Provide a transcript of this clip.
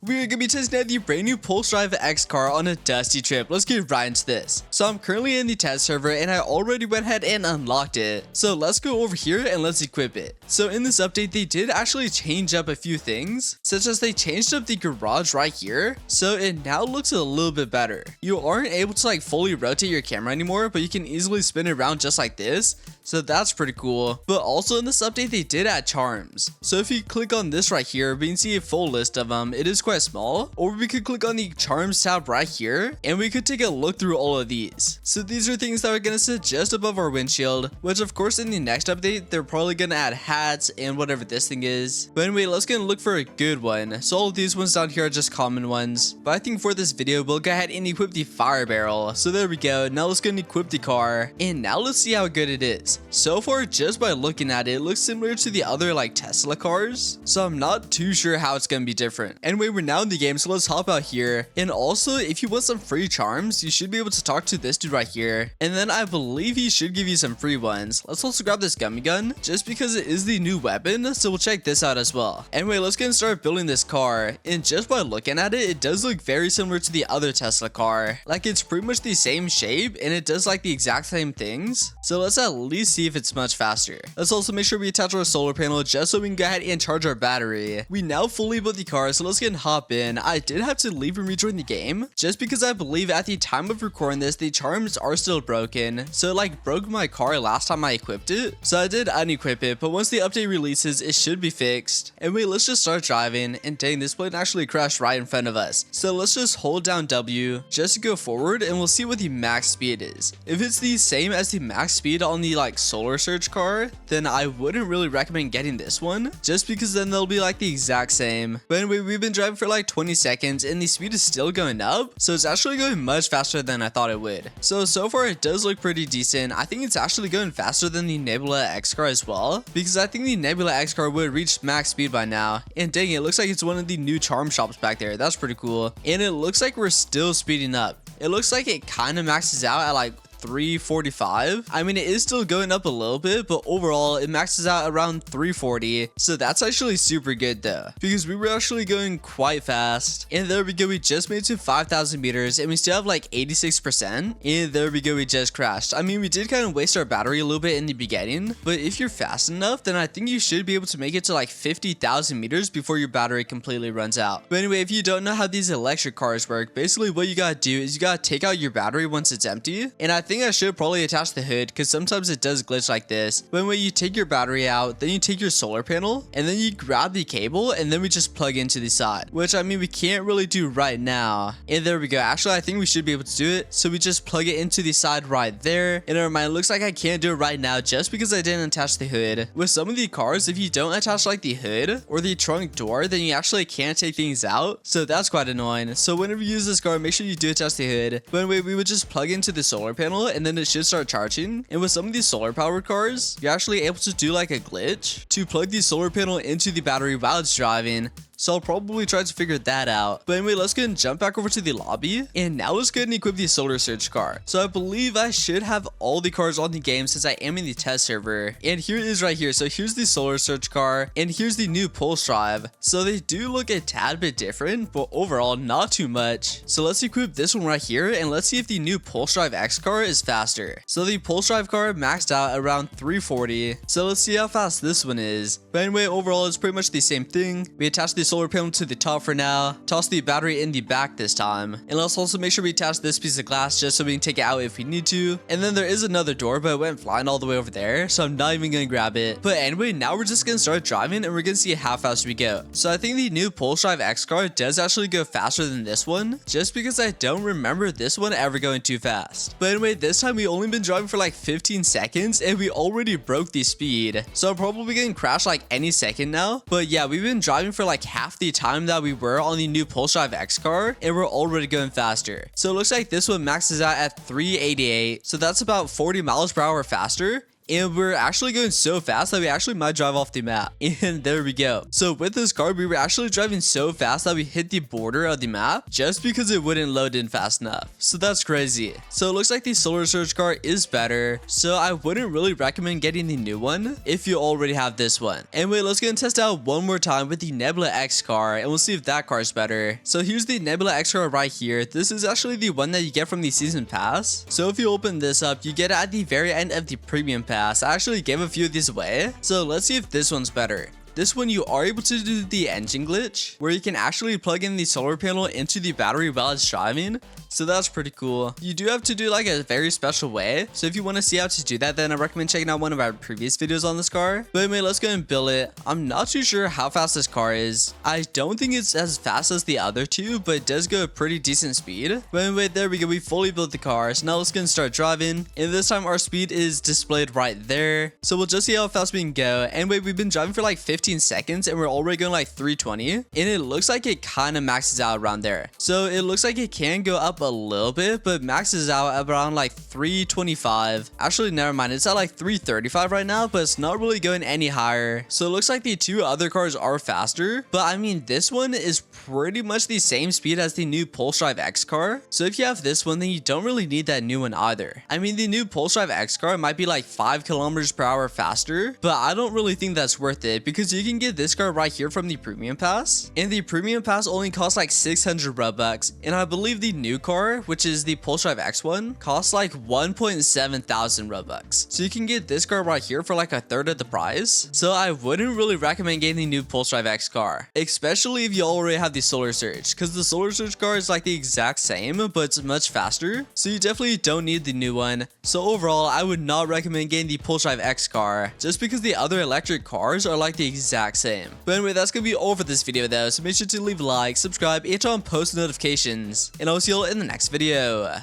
we're gonna be testing out the brand new Pulse Drive X car on a dusty trip. Let's get right into this. So I'm currently in the test server and I already went ahead and unlocked it. So let's go over here and let's equip it. So in this update, they did actually change up a few things, such as they changed up the garage right here. So it now looks a little bit better. You aren't able to like fully rotate your camera anymore, but you can easily spin it around just like this. So that's pretty cool. But also in this update, they did add charms. So if you click on this right here, we can see a full list of them. It is quite small. Or we could click on the charms tab right here and we could take a look through all of these. So these are things that are going to sit just above our windshield, which of course in the next update, they're probably going to add hats and whatever this thing is. But anyway, let's go and look for a good one. So all of these ones down here are just common ones. But I think for this video, we'll go ahead and equip the fire barrel. So there we go. Now let's go and equip the car. And now let's see how good it is. So far, just by looking at it, it looks similar to the other like Tesla cars. So I'm not too sure how it's going to be different. Anyway, we're now in the game, so let's hop out here. And also, if you want some free charms, you should be able to talk to this dude right here. And then I believe he should give you some free ones. Let's also grab this gummy gun just because it is the new weapon. So we'll check this out as well. Anyway, let's get and start building this car. And just by looking at it, it does look very similar to the other Tesla car. Like it's pretty much the same shape and it does like the exact same things. So let's at least see if it's much faster. Let's also make sure we attach our solar panel just so we can go ahead and charge our battery. We now fully built the car, so let's get and hop in. I did have to leave and rejoin the game just because I believe at the time of recording this, the charms are still broken. So it like broke my car last time I equipped it. So I did unequip it, but once the update releases, it should be fixed. Anyway, let's just start driving. And dang, this plane actually crashed right in front of us. So let's just hold down W just to go forward and we'll see what the max speed is. If it's the same as the max speed on the like solar surge car, then I wouldn't really recommend getting this one just because then they'll be like the exact same. But anyway, we've been driving for like 20 seconds and the speed is still going up. So it's actually going much faster than I thought it would. So far it does look pretty decent. I think it's actually going faster than the Nebula X car as well, because I think the Nebula X car would reach max speed by now. And dang, it looks like it's one of the new charm shops back there. That's pretty cool. And it looks like we're still speeding up. It looks like it kind of maxes out at like 345. I mean, it is still going up a little bit, but overall it maxes out around 340. So that's actually super good though, because we were actually going quite fast. And there we go, we just made it to 5,000 meters and we still have like 86%. And there we go, we just crashed. I mean, we did kind of waste our battery a little bit in the beginning, but if you're fast enough, then I think you should be able to make it to like 50,000 meters before your battery completely runs out. But anyway, if you don't know how these electric cars work, basically what you gotta do is you gotta take out your battery once it's empty. And I think I should probably attach the hood because sometimes it does glitch like this. But when you take your battery out, then you take your solar panel and then you grab the cable and then we just plug into the side, which I mean we can't really do right now. And there we go. Actually, I think we should be able to do it. So we just plug it into the side right there. And never mind, it looks like I can't do it right now just because I didn't attach the hood. With some of the cars, if you don't attach like the hood or the trunk door, then you actually can't take things out. So that's quite annoying. So whenever you use this car, make sure you do attach the hood. But anyway, we would just plug into the solar panel and then it should start charging. And with some of these solar powered cars, you're actually able to do like a glitch to plug the solar panel into the battery while it's driving. So I'll probably try to figure that out. But anyway, let's go and jump back over to the lobby. And now let's go ahead and equip the solar surge car. So I believe I should have all the cars on the game since I am in the test server. And here it is right here. So here's the solar surge car and here's the new pulse drive. So they do look a tad bit different, but overall not too much. So let's equip this one right here and let's see if the new pulse drive X car is faster. So the pulse drive car maxed out around 340. So let's see how fast this one is. But anyway, overall it's pretty much the same thing. We attach the solar panel to the top for now, toss the battery in the back this time, and let's also make sure we attach this piece of glass just so we can take it out if we need to. And then there is another door, but it went flying all the way over there, so I'm not even gonna grab it. But anyway, now we're just gonna start driving and we're gonna see how fast we go. So I think the new Pulse Drive X car does actually go faster than this one, just because I don't remember this one ever going too fast. But anyway, this time we only been driving for like 15 seconds and we already broke the speed, so I'm probably getting crashed like any second now. But yeah, we've been driving for like half the time that we were on the new Pulse Drive X car and we're already going faster. So it looks like this one maxes out at 388, so that's about 40 miles per hour faster. and we're actually going so fast that we actually might drive off the map. And there we go. So with this car, we were actually driving so fast that we hit the border of the map just because it wouldn't load in fast enough. So that's crazy. So it looks like the Solar Surge car is better, so I wouldn't really recommend getting the new one if you already have this one. Anyway, let's go and test out one more time with the Nebula X car, and we'll see if that car is better. So here's the Nebula X car right here. This is actually the one that you get from the season pass. So if you open this up, you get it at the very end of the premium pass. I actually gave a few of these away, so let's see if this one's better. This one, you are able to do the engine glitch where you can actually plug in the solar panel into the battery while it's driving. So that's pretty cool. You do have to do like a very special way. So if you want to see how to do that, then I recommend checking out one of our previous videos on this car. But anyway, let's go and build it. I'm not too sure how fast this car is. I don't think it's as fast as the other two, but it does go a pretty decent speed. But anyway, there we go. We fully built the car. So now let's go and start driving. And this time our speed is displayed right there. So we'll just see how fast we can go. Anyway, we've been driving for like 15 seconds and we're already going like 320. And it looks like it kind of maxes out around there. So it looks like it can go up a little bit, but maxes out around like 325. Actually, never mind. It's at like 335 right now, but it's not really going any higher. So it looks like the two other cars are faster, but I mean, this one is pretty much the same speed as the new Pulse Drive X car. So if you have this one, then you don't really need that new one either. I mean, the new Pulse Drive X car might be like 5 kilometers per hour faster, but I don't really think that's worth it because you can get this car right here from the premium pass, and the premium pass only costs like 600 Robux, and I believe the new car, which is the Pulse Drive X one, costs like 1.7 thousand Robux. So you can get this car right here for like a third of the price. So I wouldn't really recommend getting the new Pulse Drive X car, especially if you already have the Solar Surge, because the Solar Surge car is like the exact same, but it's much faster. So you definitely don't need the new one. So overall, I would not recommend getting the Pulse Drive X car, just because the other electric cars are like the exact same. But anyway, that's gonna be all for this video though. So make sure to leave a like, subscribe, and turn on post notifications, and I'll see you all in the next video.